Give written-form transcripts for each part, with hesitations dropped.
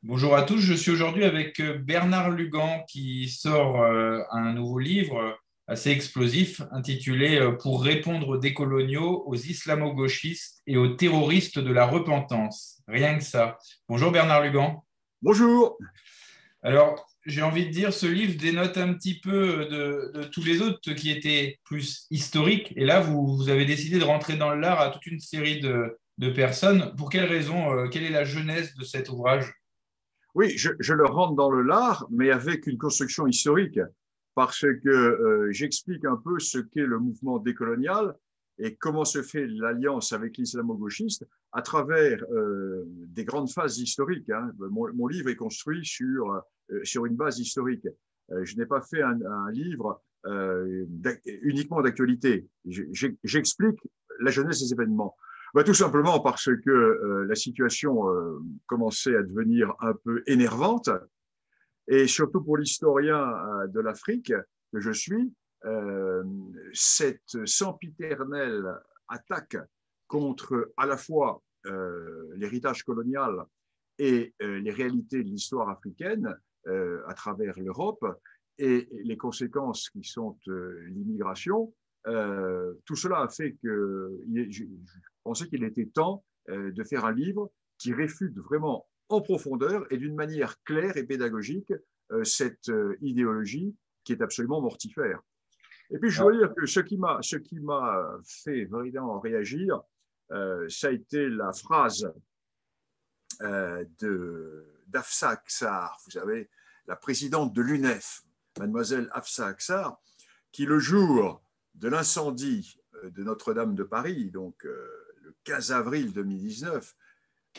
Bonjour à tous, je suis aujourd'hui avec Bernard Lugan qui sort un nouveau livre assez explosif intitulé Pour répondre aux décoloniaux, aux islamo-gauchistes et aux terroristes de la repentance. Rien que ça. Bonjour Bernard Lugan. Bonjour. Alors, j'ai envie de dire, ce livre dénote un petit peu de tous les autres qui étaient plus historiques. Et là, vous avez décidé de rentrer dans l'art à toute une série de personnes. Pour quelle raison, quelle est la genèse de cet ouvrage? Oui, je le rentre dans le lard, mais avec une construction historique, parce que j'explique un peu ce qu'est le mouvement décolonial et comment se fait l'alliance avec l'islamo-gauchiste à travers des grandes phases historiques. Hein. Mon livre est construit sur une base historique. Je n'ai pas fait un livre uniquement d'actualité. J'explique la genèse des événements. Bah, tout simplement parce que la situation commençait à devenir un peu énervante et surtout pour l'historien de l'Afrique que je suis, euh, cette sempiternelle attaque contre à la fois l'héritage colonial et les réalités de l'histoire africaine à travers l'Europe et les conséquences qui sont l'immigration, tout cela a fait que je pensais qu'il était temps de faire un livre qui réfute vraiment en profondeur et d'une manière claire et pédagogique cette idéologie qui est absolument mortifère. Et puis je dois dire que ce qui m'a fait vraiment réagir, ça a été la phrase d'Afsa Aksar, vous savez, la présidente de l'UNEF, mademoiselle Afsa Aksar, qui le jour de l'incendie de Notre-Dame de Paris, donc le 15 avril 2019,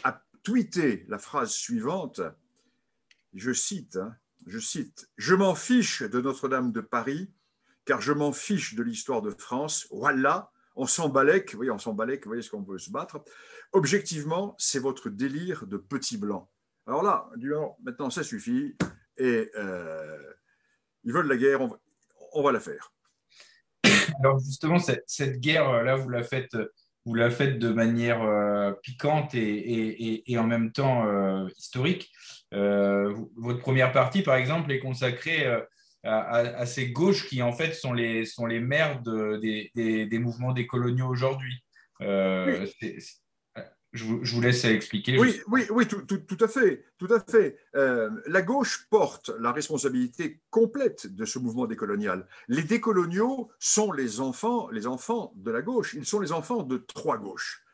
a tweeté la phrase suivante, je cite, hein, je cite, je m'en fiche de Notre-Dame de Paris, car je m'en fiche de l'histoire de France. Voilà, on s'en balèque, oui, on s'en balèque, vous voyez ce qu'on peut se battre. Objectivement, c'est votre délire de petit blanc. Alors là, maintenant ça suffit, et ils veulent la guerre, on va la faire. Alors justement, cette guerre-là, vous la faites de manière piquante et en même temps historique. Votre première partie, par exemple, est consacrée à ces gauches qui, en fait, sont les mères des mouvements décoloniaux aujourd'hui. Oui, Je vous laisse expliquer oui, juste. oui, oui, tout à fait, tout à fait. La gauche porte la responsabilité complète de ce mouvement décolonial. Les décoloniaux sont les enfants de la gauche. Ils sont les enfants de trois gauches.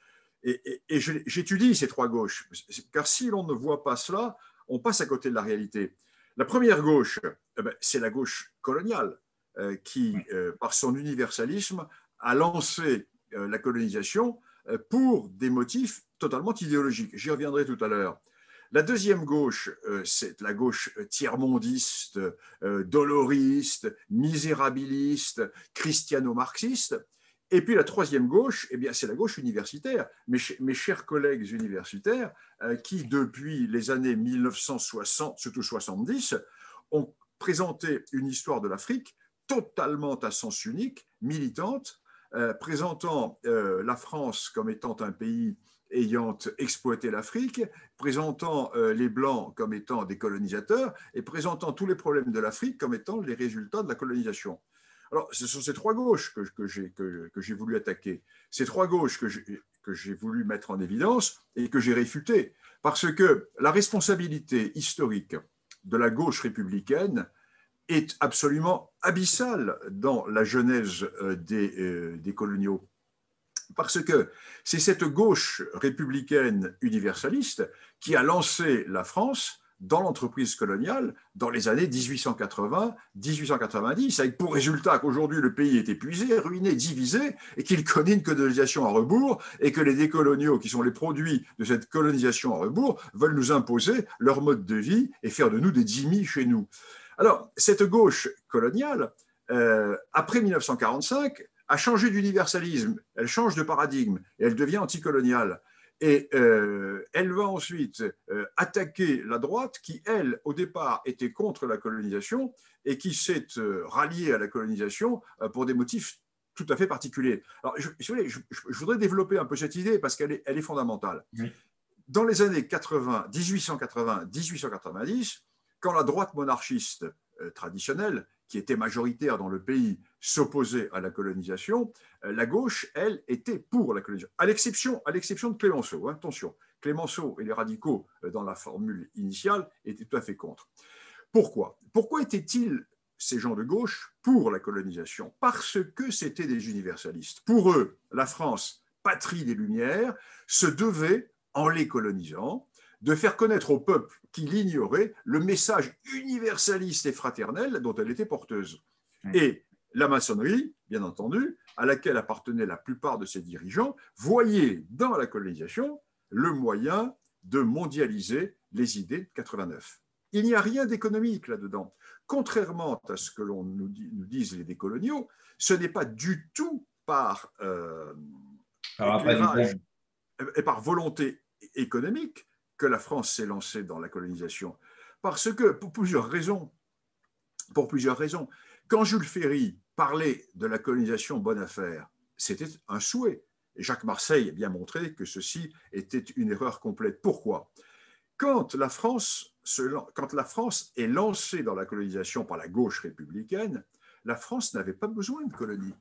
Et j'étudie ces trois gauches, car si l'on ne voit pas cela, on passe à côté de la réalité. La première gauche, c'est la gauche coloniale, qui, par son universalisme, a lancé la colonisation pour des motifs totalement idéologiques. J'y reviendrai tout à l'heure. La deuxième gauche, c'est la gauche tiers-mondiste, doloriste, misérabiliste, christiano-marxiste. Et puis la troisième gauche, eh bien, c'est la gauche universitaire. Mes chers collègues universitaires, qui depuis les années 1960, surtout 70, ont présenté une histoire de l'Afrique totalement à sens unique, militante, présentant la France comme étant un pays ayant exploité l'Afrique, présentant les Blancs comme étant des colonisateurs et présentant tous les problèmes de l'Afrique comme étant les résultats de la colonisation. Alors, ce sont ces trois gauches que j'ai voulu attaquer, ces trois gauches que j'ai voulu mettre en évidence et que j'ai réfutées, parce que la responsabilité historique de la gauche républicaine est absolument abyssale dans la genèse des coloniaux. Parce que c'est cette gauche républicaine universaliste qui a lancé la France dans l'entreprise coloniale dans les années 1880-1890, avec pour résultat qu'aujourd'hui le pays est épuisé, ruiné, divisé, et qu'il connaît une colonisation à rebours, et que les décoloniaux, qui sont les produits de cette colonisation à rebours, veulent nous imposer leur mode de vie et faire de nous des dhimmis chez nous. Alors, cette gauche coloniale, après 1945, a changé d'universalisme, elle change de paradigme et elle devient anticoloniale. Et elle va ensuite attaquer la droite qui, elle, au départ, était contre la colonisation et qui s'est ralliée à la colonisation pour des motifs tout à fait particuliers. Alors, je voudrais développer un peu cette idée parce qu'elle est fondamentale. Oui. dans les années 1880-1890, quand la droite monarchiste traditionnelle, qui était majoritaire dans le pays, s'opposait à la colonisation, la gauche, elle, était pour la colonisation, à l'exception de Clémenceau. Hein, attention, Clémenceau et les radicaux, dans la formule initiale, étaient tout à fait contre. Pourquoi étaient-ils, ces gens de gauche, pour la colonisation? Parce que c'étaient des universalistes. Pour eux, la France, patrie des Lumières, se devait, en les colonisant, de faire connaître au peuple qui l'ignorait le message universaliste et fraternel dont elle était porteuse. Et la maçonnerie, bien entendu, à laquelle appartenaient la plupart de ses dirigeants, voyait dans la colonisation le moyen de mondialiser les idées de 89. Il n'y a rien d'économique là-dedans. Contrairement à ce que l'on nous disent les décoloniaux, ce n'est pas du tout par éclairage et par volonté économique que la France s'est lancée dans la colonisation. Parce que, pour plusieurs raisons, quand Jules Ferry parlait de la colonisation bonne affaire, c'était un souhait. Et Jacques Marseille a bien montré que ceci était une erreur complète. Pourquoi ? Quand la France est lancée dans la colonisation par la gauche républicaine, la France n'avait pas besoin de colonies.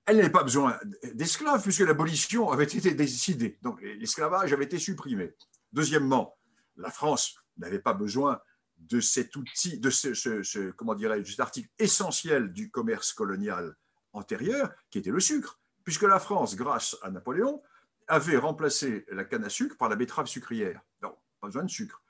Elle n'avait pas besoin d'esclaves puisque l'abolition avait été décidée. Donc l'esclavage avait été supprimé. Deuxièmement, la France n'avait pas besoin de cet outil, de comment dirais-je, cet article essentiel du commerce colonial antérieur, qui était le sucre, puisque la France, grâce à Napoléon, avait remplacé la canne à sucre par la betterave sucrière. Non, pas besoin de sucre.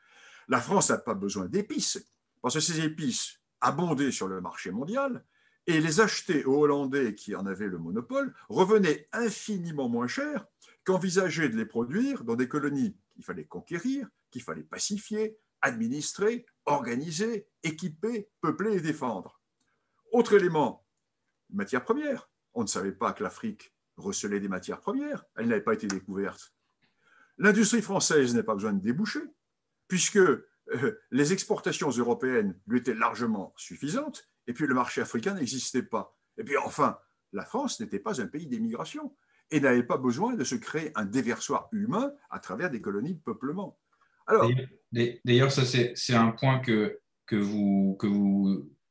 La France n'a pas besoin d'épices, parce que ces épices abondaient sur le marché mondial, et les acheter aux Hollandais qui en avaient le monopole revenait infiniment moins cher qu'envisager de les produire dans des colonies qu'il fallait conquérir, qu'il fallait pacifier, administrer, organiser, équiper, peupler et défendre. Autre élément, matières premières. On ne savait pas que l'Afrique recelait des matières premières, elles n'avaient pas été découvertes. L'industrie française n'a pas besoin de débouchés, puisque les exportations européennes lui étaient largement suffisantes, et puis le marché africain n'existait pas. Et puis enfin, la France n'était pas un pays d'émigration et n'avait pas besoin de se créer un déversoir humain à travers des colonies de peuplement. Alors, d'ailleurs, ça c'est un point que vous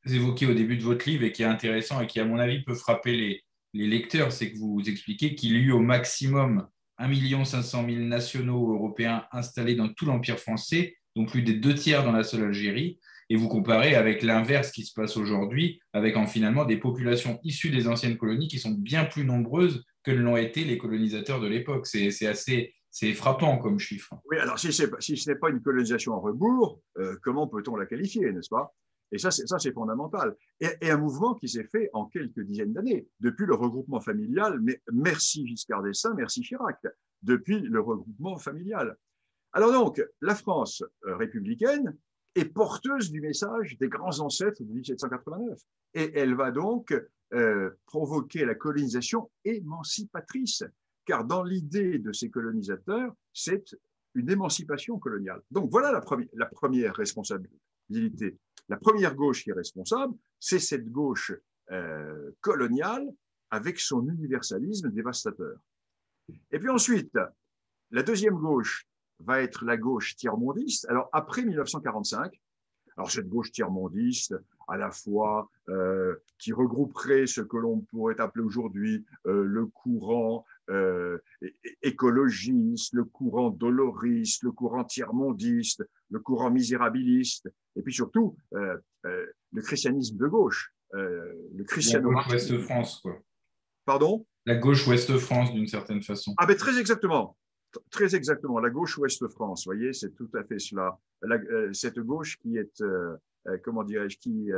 évoquez au début de votre livre et qui est intéressant et qui, à mon avis, peut frapper les lecteurs, c'est que vous expliquez qu'il y a eu au maximum 1,5 million nationaux européens installés dans tout l'Empire français, dont plus des 2 tiers dans la seule Algérie. Et vous comparez avec l'inverse qui se passe aujourd'hui, avec finalement des populations issues des anciennes colonies qui sont bien plus nombreuses que ne l'ont été les colonisateurs de l'époque. C'est frappant comme chiffre. Oui, alors si ce n'est pas une colonisation en rebours, comment peut-on la qualifier, n'est-ce pas? Et ça, c'est fondamental. Et un mouvement qui s'est fait en quelques dizaines d'années, depuis le regroupement familial, mais merci Giscard d'Estaing, merci Chirac, depuis le regroupement familial. Alors donc, la France républicaine est porteuse du message des grands ancêtres de 1789. Et elle va donc provoquer la colonisation émancipatrice, car dans l'idée de ces colonisateurs, c'est une émancipation coloniale. Donc voilà la première responsabilité. La première gauche qui est responsable, c'est cette gauche coloniale avec son universalisme dévastateur. Et puis ensuite, la deuxième gauche va être la gauche tiers-mondiste. Alors après 1945, alors cette gauche tiers-mondiste, à la fois qui regrouperait ce que l'on pourrait appeler aujourd'hui le courant écologiste, le courant doloriste, le courant tiers-mondiste, le courant misérabiliste, et puis surtout le christianisme de gauche, le christianisme. La gauche Ouest-France, quoi. Pardon? La gauche Ouest-France, d'une certaine façon. Ah ben très exactement. Très exactement, la gauche Ouest-France, vous voyez, c'est tout à fait cela. Cette gauche qui est, comment dirais-je, qui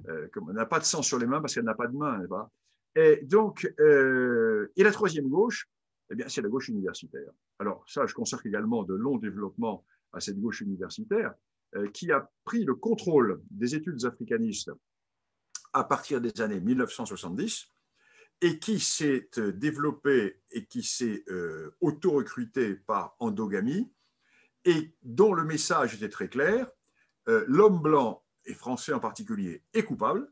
n'a pas de sang sur les mains parce qu'elle n'a pas de main. Pas. Et donc, et la troisième gauche, eh bien, c'est la gauche universitaire. Alors ça, je consacre également de longs développements à cette gauche universitaire qui a pris le contrôle des études africanistes à partir des années 1970 et qui s'est développé et qui s'est auto-recruté par endogamie et dont le message était très clair. L'homme blanc, et français en particulier, est coupable.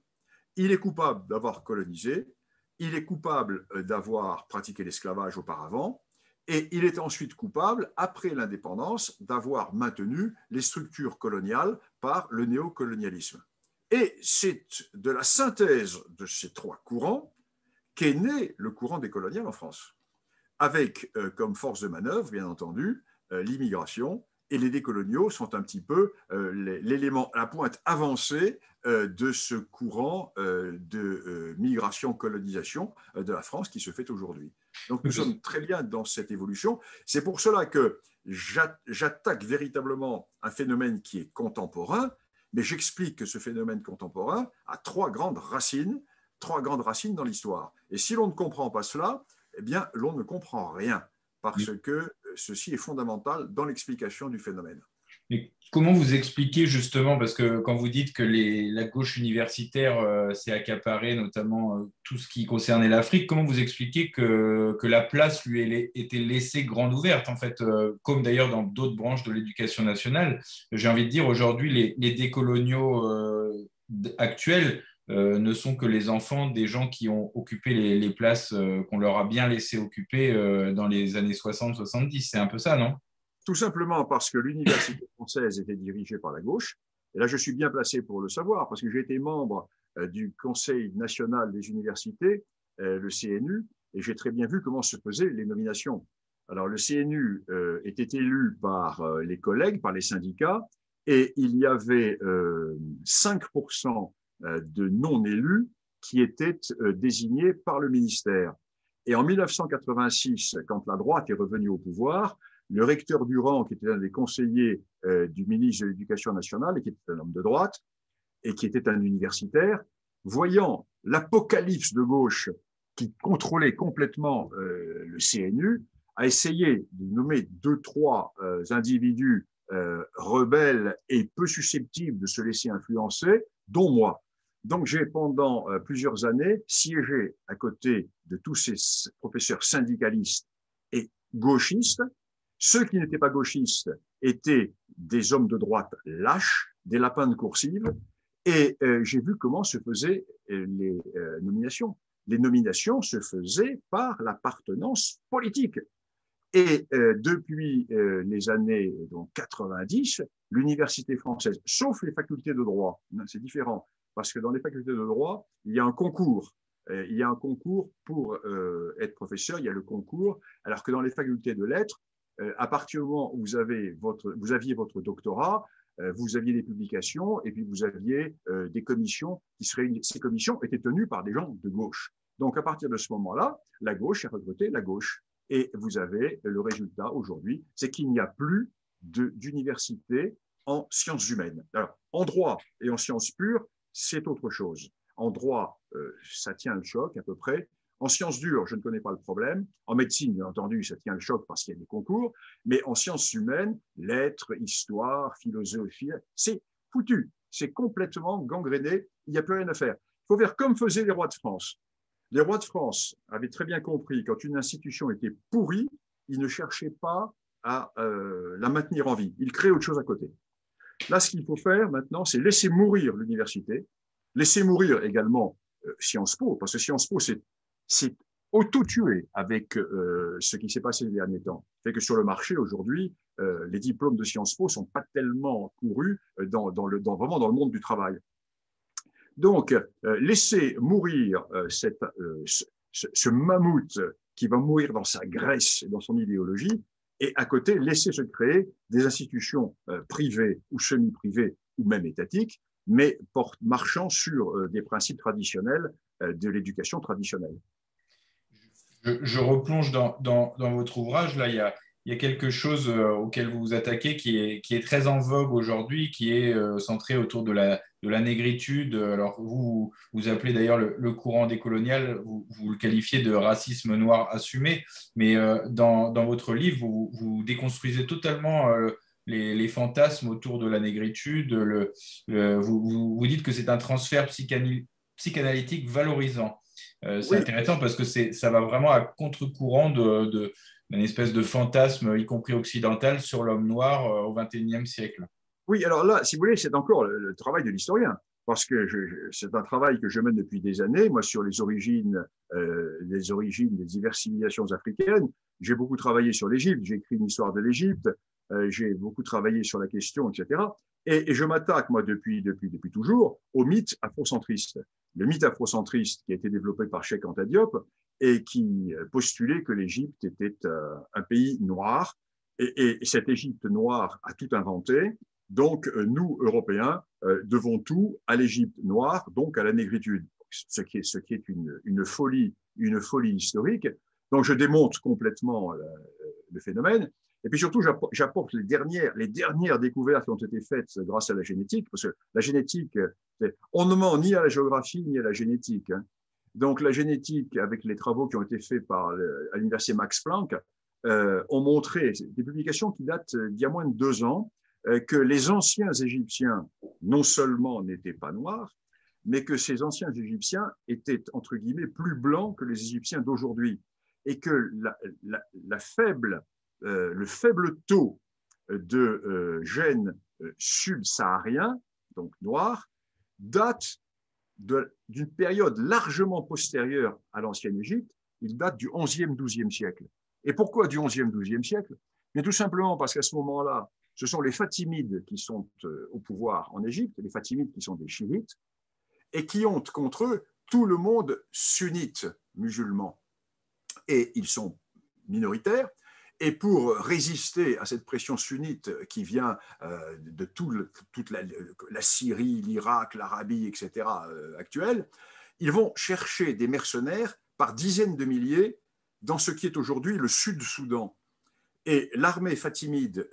Il est coupable d'avoir colonisé. Il est coupable d'avoir pratiqué l'esclavage auparavant. Et il est ensuite coupable, après l'indépendance, d'avoir maintenu les structures coloniales par le néocolonialisme. Et c'est de la synthèse de ces trois courants qu'est né le courant décolonial en France, avec comme force de manœuvre, bien entendu, l'immigration, et les décoloniaux sont un petit peu l'élément, la pointe avancée de ce courant de migration-colonisation de la France qui se fait aujourd'hui. Donc nous sommes très bien dans cette évolution. C'est pour cela que j'attaque véritablement un phénomène qui est contemporain, mais j'explique que ce phénomène contemporain a trois grandes racines dans l'histoire. Et si l'on ne comprend pas cela, eh bien, l'on ne comprend rien, parce que ceci est fondamental dans l'explication du phénomène. Mais comment vous expliquez justement, parce que quand vous dites que la gauche universitaire s'est accaparée notamment tout ce qui concernait l'Afrique, comment vous expliquez que la place lui était laissée grande ouverte, en fait, comme d'ailleurs dans d'autres branches de l'éducation nationale? J'ai envie de dire, aujourd'hui, les décoloniaux actuels ne sont que les enfants des gens qui ont occupé les places qu'on leur a bien laissé occuper dans les années 60-70. C'est un peu ça, non? Tout simplement parce que l'université française était dirigée par la gauche. Et là, je suis bien placé pour le savoir, parce que j'ai été membre du Conseil national des universités, le CNU, et j'ai très bien vu comment se faisaient les nominations. Alors, le CNU était élu par les collègues, par les syndicats, et il y avait 5% de non-élus qui étaient désignés par le ministère. Et en 1986, quand la droite est revenue au pouvoir, le recteur Durand, qui était un des conseillers du ministre de l'Éducation nationale, et qui était un homme de droite, et qui était un universitaire, voyant l'apocalypse de gauche qui contrôlait complètement le CNU, a essayé de nommer 2-3 individus rebelles et peu susceptibles de se laisser influencer, dont moi. Donc j'ai pendant plusieurs années siégé à côté de tous ces professeurs syndicalistes et gauchistes. Ceux qui n'étaient pas gauchistes étaient des hommes de droite lâches, des lapins de coursive, et j'ai vu comment se faisaient les nominations. Les nominations se faisaient par l'appartenance politique. Et depuis les années 90, l'université française, sauf les facultés de droit, c'est différent, parce que dans les facultés de droit, il y a un concours. Il y a un concours pour être professeur, il y a le concours, alors que dans les facultés de lettres, à partir du moment où vous aviez votre doctorat, vous aviez des publications et puis vous aviez des commissions qui se réunissaient. Ces commissions étaient tenues par des gens de gauche. Donc, à partir de ce moment-là, la gauche a recruté la gauche. Et vous avez le résultat aujourd'hui, c'est qu'il n'y a plus d'université en sciences humaines. Alors, en droit et en sciences pures, c'est autre chose. En droit, ça tient le choc à peu près. En sciences dures, je ne connais pas le problème. En médecine, bien entendu, ça tient le choc parce qu'il y a des concours. Mais en sciences humaines, lettres, histoire, philosophie, c'est foutu. C'est complètement gangréné. Il n'y a plus rien à faire. Il faut faire comme faisaient les rois de France. Les rois de France avaient très bien compris, quand une institution était pourrie, ils ne cherchaient pas à la maintenir en vie. Ils créaient autre chose à côté. Là, ce qu'il faut faire maintenant, c'est laisser mourir l'université, laisser mourir également Sciences Po, parce que Sciences Po, c'est auto-tué avec ce qui s'est passé les derniers temps. Fait que sur le marché, aujourd'hui, les diplômes de Sciences Po ne sont pas tellement courus vraiment dans le monde du travail. Donc, laisser mourir ce mammouth qui va mourir dans sa graisse et dans son idéologie, et à côté, laisser se créer des institutions privées ou semi-privées ou même étatiques, mais marchant sur des principes traditionnels de l'éducation traditionnelle. Je replonge dans votre ouvrage. Là, il y a quelque chose auquel vous vous attaquez qui est très en vogue aujourd'hui, qui est centré autour de la négritude. Alors, vous appelez d'ailleurs le courant décolonial, vous le qualifiez de racisme noir assumé, mais dans votre livre, vous déconstruisez totalement les fantasmes autour de la négritude. Vous dites que c'est un transfert psychanalytique valorisant. C'est Oui, intéressant parce que ça va vraiment à contre-courant d'une espèce de fantasme, y compris occidental, sur l'homme noir au XXIe siècle. oui, alors là, si vous voulez, c'est encore le travail de l'historien, parce que c'est un travail que je mène depuis des années, moi, sur les origines des diverses civilisations africaines. j'ai beaucoup travaillé sur l'Égypte, j'ai écrit une histoire de l'Égypte, j'ai beaucoup travaillé sur la question, etc. Et je m'attaque, moi, depuis toujours, au mythe afrocentriste. Le mythe afrocentriste qui a été développé par Cheikh Anta Diop et qui postulait que l'Égypte était un pays noir. Et cette Égypte noire a tout inventé. Donc, nous, Européens, devons tout à l'Égypte noire, donc à la négritude, ce qui est une folie historique. Donc, je démonte complètement le phénomène. Et puis surtout, j'apporte les dernières découvertes qui ont été faites grâce à la génétique, parce que la génétique, on ne ment ni à la géographie ni à la génétique. Hein. Donc la génétique, avec les travaux qui ont été faits à l'université Max Planck, ont montré, des publications qui datent d'il y a moins de 2 ans, que les anciens Égyptiens, non seulement n'étaient pas noirs, mais que ces anciens Égyptiens étaient, entre guillemets, plus blancs que les Égyptiens d'aujourd'hui. Et que le faible taux de gènes subsahariens, donc noirs, date d'une période largement postérieure à l'ancienne Égypte. Il date du 11e, 12e siècle. Et pourquoi du 11e, 12e siècle? Mais tout simplement parce qu'à ce moment-là, ce sont les Fatimides qui sont au pouvoir en Égypte, les Fatimides qui sont des chiites, et qui ont contre eux tout le monde sunnite musulman. Et ils sont minoritaires. Et pour résister à cette pression sunnite qui vient de toute la Syrie, l'Irak, l'Arabie, etc., actuelle, ils vont chercher des mercenaires par dizaines de milliers dans ce qui est aujourd'hui le Sud-Soudan. Et l'armée fatimide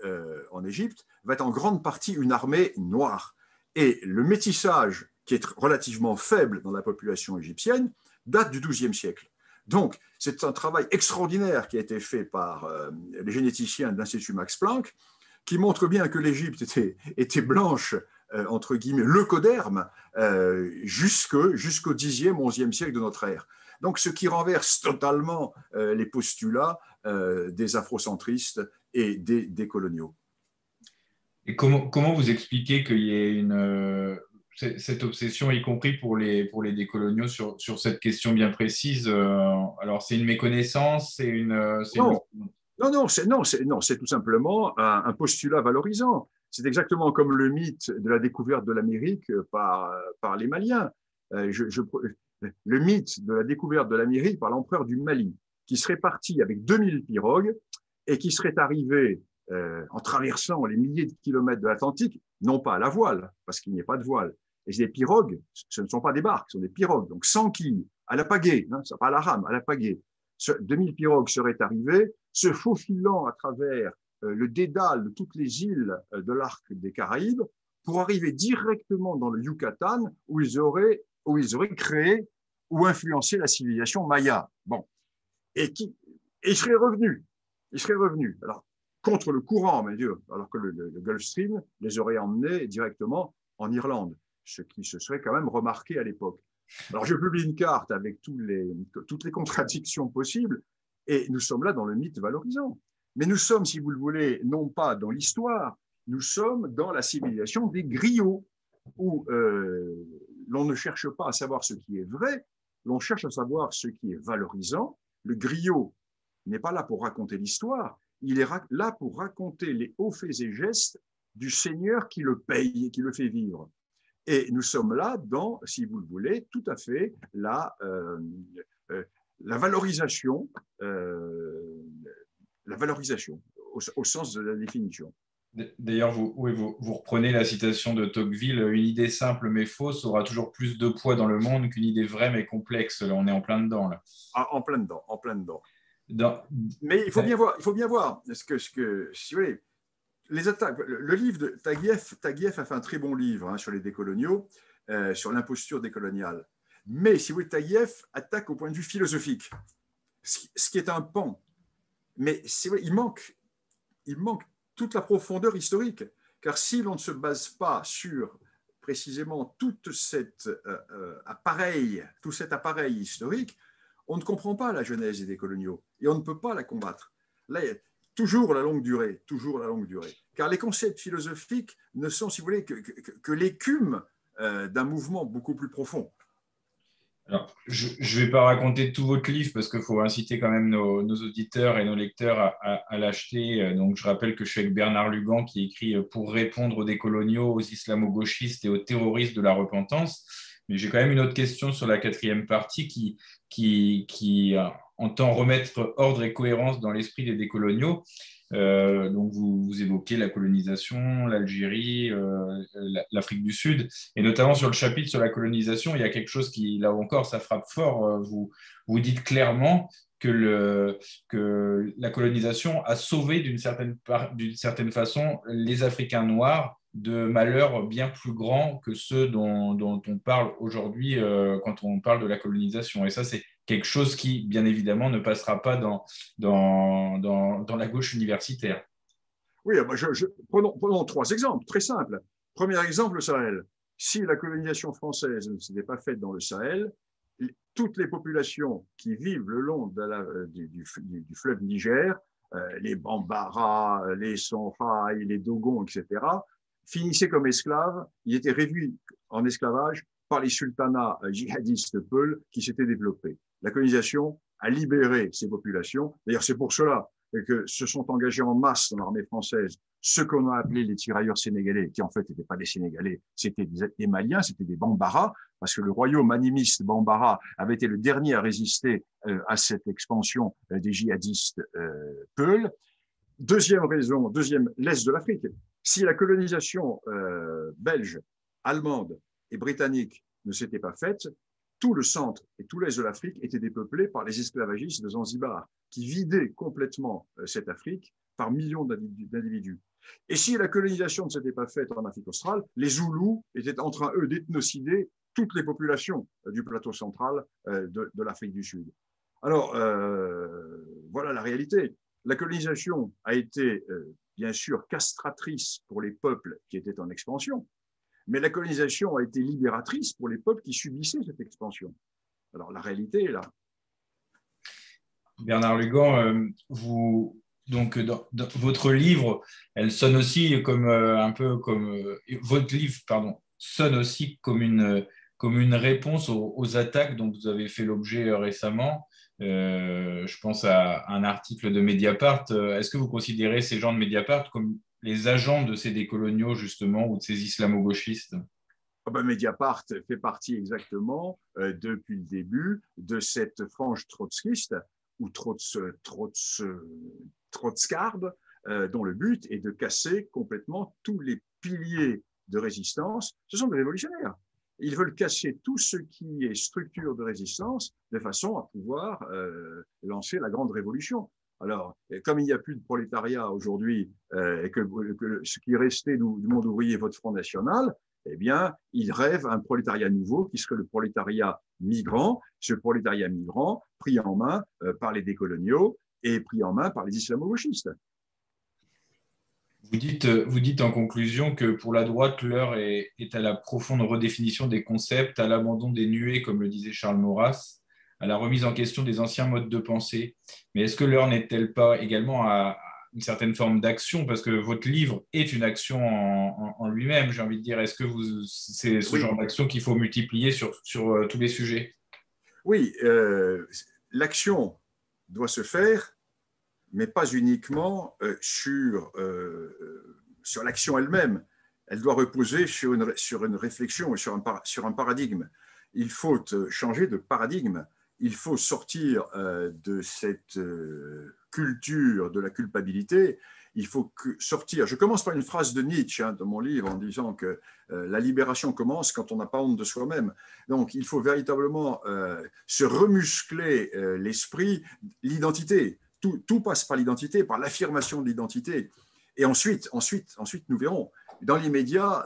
en Égypte va être en grande partie une armée noire. Et le métissage, qui est relativement faible dans la population égyptienne, date du XIIe siècle. Donc, c'est un travail extraordinaire qui a été fait par les généticiens de l'Institut Max Planck, qui montre bien que l'Égypte était blanche, entre guillemets, leucoderme, jusqu'au Xe, XIe siècle de notre ère. Donc, ce qui renverse totalement les postulats des afrocentristes et des coloniaux. Et comment vous expliquez qu'il y ait cette obsession, y compris pour les décoloniaux, sur cette question bien précise? Alors, c'est une méconnaissance, Non, c'est tout simplement un postulat valorisant. C'est exactement comme le mythe de la découverte de l'Amérique par les Maliens. Le mythe de la découverte de l'Amérique par l'empereur du Mali, qui serait parti avec 2000 pirogues et qui serait arrivé en traversant les milliers de kilomètres de l'Atlantique, non pas à la voile, parce qu'il n'y a pas de voile. Et les pirogues, ce ne sont pas des barques, ce sont des pirogues, donc sans quilles, à la pagaie, hein, pas à la rame, à la pagaie. 2000 pirogues seraient arrivées, se faufilant à travers le dédale de toutes les îles de l'arc des Caraïbes pour arriver directement dans le Yucatan où ils auraient créé ou influencé la civilisation maya. Bon. Et ils seraient revenus. Ils seraient revenus. Alors, contre le courant, bien sûr, alors que le Gulf Stream les aurait emmenés directement en Irlande, ce qui se serait quand même remarqué à l'époque. Alors, je publie une carte avec toutes les contradictions possibles, et nous sommes là dans le mythe valorisant. Mais nous sommes, si vous le voulez, non pas dans l'histoire, nous sommes dans la civilisation des griots, où l'on ne cherche pas à savoir ce qui est vrai, l'on cherche à savoir ce qui est valorisant. Le griot n'est pas là pour raconter l'histoire, il est là pour raconter les hauts faits et gestes du Seigneur qui le paye et qui le fait vivre. Et nous sommes là dans, si vous le voulez, tout à fait la valorisation, au sens de la définition. D'ailleurs, vous reprenez la citation de Tocqueville, une idée simple mais fausse aura toujours plus de poids dans le monde qu'une idée vraie mais complexe. Là, on est en plein dedans. Là. Ah, en plein dedans. Mais il faut bien voir, si vous voulez, les attaques. Le livre de Taguieff a fait un très bon livre sur les décoloniaux, sur l'imposture décoloniale. Mais si vous voulez, Taguieff attaque au point de vue philosophique, ce qui est un pan. Mais si vous voulez, il manque toute la profondeur historique. Car si l'on ne se base pas sur précisément tout cet appareil historique, on ne comprend pas la genèse des décoloniaux et on ne peut pas la combattre. Là, il y a toujours la longue durée. Car les concepts philosophiques ne sont, si vous voulez, que l'écume d'un mouvement beaucoup plus profond. Alors, je ne vais pas raconter tout votre livre parce qu'il faut inciter quand même nos auditeurs et nos lecteurs à l'acheter. Donc, je rappelle que je suis avec Bernard Lugan qui écrit Pour répondre aux décoloniaux, aux islamo-gauchistes et aux terroristes de la repentance. Mais j'ai quand même une autre question sur la quatrième partie qui entend remettre ordre et cohérence dans l'esprit des décoloniaux. Donc, vous évoquez la colonisation, l'Algérie, l'Afrique du Sud. Et notamment sur le chapitre sur la colonisation, il y a quelque chose qui, là encore, ça frappe fort. Vous dites clairement que la colonisation a sauvé d'une certaine façon les Africains noirs de malheurs bien plus grands que ceux dont on parle aujourd'hui quand on parle de la colonisation. Et ça, c'est quelque chose qui, bien évidemment, ne passera pas dans la gauche universitaire. Oui, prenons trois exemples très simples. Premier exemple, le Sahel. Si la colonisation française ne s'était pas faite dans le Sahel, toutes les populations qui vivent le long du fleuve Niger, les Bambara, les Songhai, les Dogons, etc., finissaient comme esclaves. Ils étaient réduits en esclavage par les sultanats djihadistes peuls qui s'étaient développés. La colonisation a libéré ces populations. D'ailleurs, c'est pour cela que se sont engagés en masse dans l'armée française ceux qu'on a appelés les tirailleurs sénégalais, qui en fait n'étaient pas des Sénégalais, c'était des Maliens, c'était des Bambara, parce que le royaume animiste Bambara avait été le dernier à résister à cette expansion des djihadistes Peuls. Deuxième raison, l'Est de l'Afrique. Si la colonisation belge, allemande et britannique ne s'était pas faite, tout le centre et tout l'Est de l'Afrique étaient dépeuplés par les esclavagistes de Zanzibar, qui vidaient complètement cette Afrique par millions d'individus. Et si la colonisation ne s'était pas faite en Afrique australe, les Zoulous étaient en train, eux, d'éthnocider toutes les populations du plateau central de l'Afrique du Sud. Alors, voilà la réalité. La colonisation a été, bien sûr, castratrice pour les peuples qui étaient en expansion, mais la colonisation a été libératrice pour les peuples qui subissaient cette expansion. Alors, la réalité est là. Bernard Lugan, donc, dans votre livre, elle sonne aussi comme un peu comme votre livre, pardon, sonne aussi comme une réponse aux attaques dont vous avez fait l'objet récemment. Je pense à un article de Mediapart. Est-ce que vous considérez ces gens de Mediapart comme les agents de ces décoloniaux, justement, ou de ces islamo-gauchistes? Ah ben, Mediapart fait partie exactement, depuis le début, de cette frange trotskiste ou trotskarde, dont le but est de casser complètement tous les piliers de résistance. Ce sont des révolutionnaires. Ils veulent casser tout ce qui est structure de résistance de façon à pouvoir lancer la grande révolution. Alors, comme il n'y a plus de prolétariat aujourd'hui et que ce qui est resté du monde ouvrier, votre Front National, eh bien, ils rêvent un prolétariat nouveau qui serait le prolétariat migrant, ce prolétariat migrant pris en main par les décoloniaux et pris en main par les islamo-gauchistes. Vous dites en conclusion que pour la droite, l'heure est à la profonde redéfinition des concepts, à l'abandon des nuées, comme le disait Charles Maurras, à la remise en question des anciens modes de pensée. Mais est-ce que l'heure n'est-elle pas également à une certaine forme d'action? Parce que votre livre est une action en lui-même, j'ai envie de dire. Est-ce que c'est ce Oui, genre d'action qu'il faut multiplier sur tous les sujets? oui, l'action doit se faire, mais pas uniquement sur l'action elle-même. Elle doit reposer sur une réflexion et sur un paradigme. Il faut changer de paradigme. Il faut sortir de cette culture de la culpabilité. Il faut sortir. Je commence par une phrase de Nietzsche dans mon livre en disant que la libération commence quand on n'a pas honte de soi-même. Donc, il faut véritablement se remuscler l'esprit, l'identité. Tout passe par l'identité, par l'affirmation de l'identité. Et ensuite, nous verrons. Dans l'immédiat,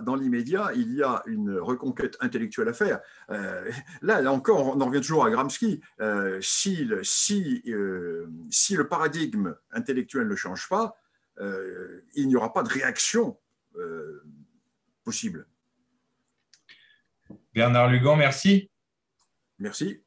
il y a une reconquête intellectuelle à faire. Là encore, on en revient toujours à Gramsci. Si le paradigme intellectuel ne change pas, il n'y aura pas de réaction possible. Bernard Lugan, merci. Merci.